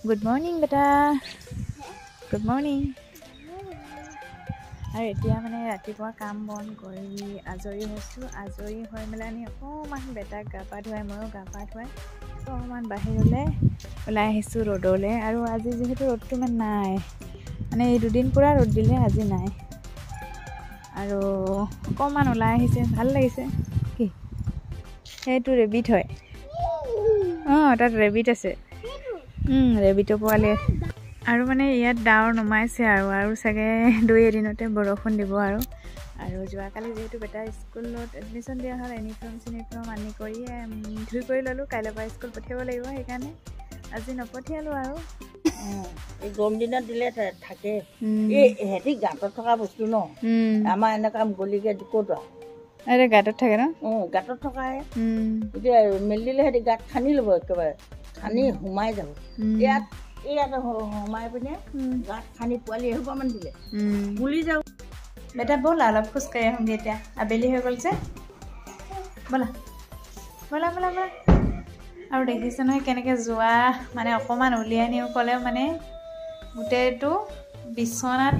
Good morning, beta. Good morning. আৰু এতিয়া মানে ৰাতিপুৱা কাম বন কৰি আজৰি হৈছোঁ। আজৰি হৈ মেলানি অকণমান বেটাক গা পা ধুৱাই ময়ো গা পা ধুৱাই অকণমান বাহিৰলৈ ওলাই আহিছোঁ ৰ'দলৈ। আৰু আজি যিহেতু ৰ'দটো ইমান নাই, মানে এই দুদিন পূৰা ৰ'দ দিলে, আজি নাই। আৰু অকণমান ওলাই আহিছে, ভাল লাগিছে। কি সেইটো ৰেবিট হয়? অঁ, তাত ৰেবিট আছে। ৰেবিটৰ পোৱালি। আৰু মানে ইয়াত ডাৱৰ নমাইছে আৰু চাগে 2 এদিনতে বৰষুণ দিব। আৰু যোৱাকালি যিহেতু বেটা স্কুলত এডমিশ্যন দিয়া হ'ল, ইউনিফৰ্ম আনি কৰি ধুই কৰি ল'লোঁ। কাইলৈৰ পৰা স্কুল পঠিয়াব লাগিব, সেইকাৰণে আজি নপঠিয়ালোঁ। আৰু এই গৰম দিনত দিলে থাকে। এই সিহঁতি গাঁতত থকা বস্তু ন, আমাৰ এনেকুৱা গলিকে ক'ত আৰু গাঁতত থাকে ন? গাঁতত থকাই। এতিয়া মেলি দিলে সিহঁতি গাঁত খান্দি ল'ব, একেবাৰে খান্দি সোমাই যাব। ইয়াত সোমাই পিনে গাঁত খান্দি পোৱালি এসোপামান দিলে গুলি যাব। বেটা ব'লা অলপ খোজকাঢ়ি আহোঁগৈ, এতিয়া আবেলি হৈ গ'ল যে। ব'লা ব'লা ব'লা ব'লা। আৰু দেখিছে নহয় কেনেকৈ যোৱা, মানে অকণমান উলিয়াই নিওঁ ক'লেও মানে গোটেইটো বিচনাত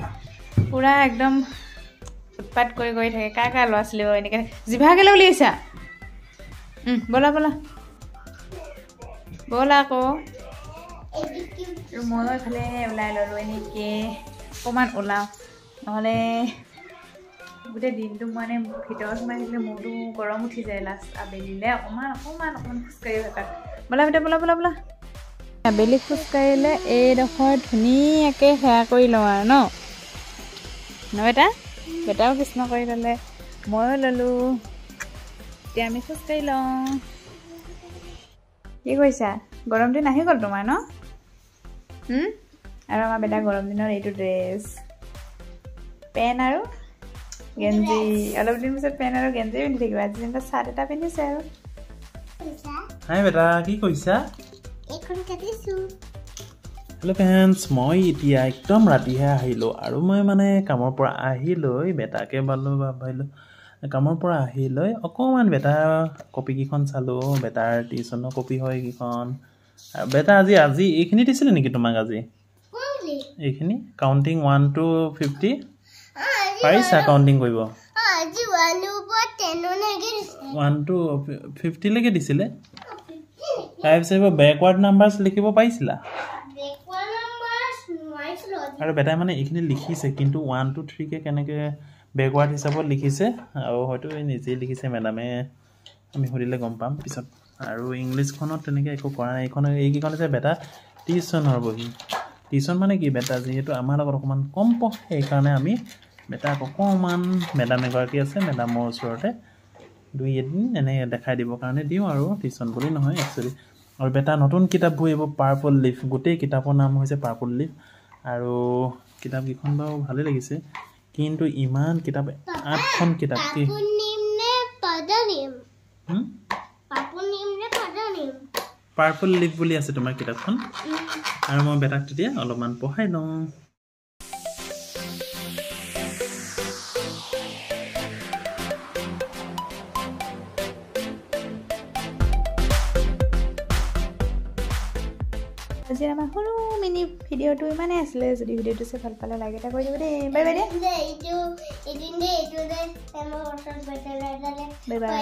পূৰা একদম উৎপাত কৰি থাকে। কাৰ ল'ৰা ছোৱালী বাৰু এনেকৈ জিভাগেলৈ উলিয়াইছা? ব'লা ব'লা ব'লা আকৌ। আৰু ময়ো এইফালে ওলাই ল'লোঁ, এনেকৈ অকণমান ওলাওঁ, নহ'লে গোটেই দিনটো মানে ভিতৰত সোমাই থাকিলে মূৰটো গৰম উঠি যায়। লাষ্ট আবেলিলৈ অকণমান খোজকাঢ়ি থাকা। ব'লা বেটা ব'লা ব'লা ব'লা। আবেলি খোজকাঢ়িলে এইডোখৰ ধুনীয়াকৈ সেৱা কৰি লওঁ আৰু ন বেটাও কৃষ্ণ কৰি ল'লে, ময়ো ল'লোঁ। এতিয়া আমি খোজকাঢ়ি লওঁ। কি কৰিছা? গৰম দিন আহি গ'ল তোমাৰ ন? আৰু আমাৰ বেটা গৰম দিনৰ এইটো ড্ৰেছ, পেণ্ট আৰু গেঞ্জি। অলপ দিন পিছত পেণ্ট আৰু গেঞ্জি পিন্ধি থাকিব। আজি যেনিবা চাৰ্ট এটা পিন্ধিছে। আৰু হাই বেটা, কি কৰিছা? হেল্ল' ফ্ৰেণ্ডছ, মই এতিয়া একদম ৰাতিহে আহিলোঁ। আৰু মই মানে কামৰ পৰা আহি লৈ বেটাকে ভাবিলোঁ, কামৰ পৰা আহি লৈ অকণমান বেটা কপিকেইখন চালোঁ। বেটাৰ টিউশ্যনৰ কপি হয় কেইখন। আৰু বেটা আজি এইখিনি দিছিলে নেকি তোমাক? আজি এইখিনি কাউণ্টিং 1 to 50 পাৰিছা কাউণ্টিং কৰিব? 1 to 50 লৈকে দিছিলে। তাৰপিছত বেকৱাৰ্ড নাম্বাৰ্ছ লিখিব পাৰিছিলা? আৰু বেটাই মানে এইখিনি লিখিছে, কিন্তু 1 to 3কে কেনেকৈ বেকৱাৰ্ড হিচাপত লিখিছে, আৰু হয়তো নিজেই লিখিছে। মেডামে আমি সুধিলে গম পাম পিছত। আৰু ইংলিছখনত তেনেকৈ একো কৰা নাই। এইকেইখন হৈছে বেটা টিউশ্যনৰ বহি। টিউশ্যন মানে কি, বেটা যিহেতু আমাৰ লগত অকণমান কম পঢ়ে, সেইকাৰণে আমি বেটাক অকণমান মেডাম এগৰাকী আছে, মেডামৰ ওচৰতে 2 এদিন এনেই দেখাই দিবৰ কাৰণে দিওঁ। আৰু টিউশ্যন বুলি নহয় একচুৱেলি। আৰু বেটা নতুন কিতাপবোৰ এইবোৰ পাৰ্পল লিফ, গোটেই কিতাপৰ নাম হৈছে পাৰ্পল লিফ। আৰু কিতাপকেইখন বাৰু ভালেই লাগিছে, কিন্তু ইমান কিতাপ, 8খন কিতাপ। কি পাৰ্পল লিফ বুলি আছে তোমাৰ কিতাপখন। আৰু মই বেটাক তেতিয়া অলপমান পঢ়াই লওঁ। আজি আমাৰ সৰু মিনি ভিডিঅ'টো ইমানেই আছিলে। যদি ভিডিঅ'টো চাই ভাল পালে লাইক এটা কৰি দিব দেই। বাই বাই দে। Bye bye.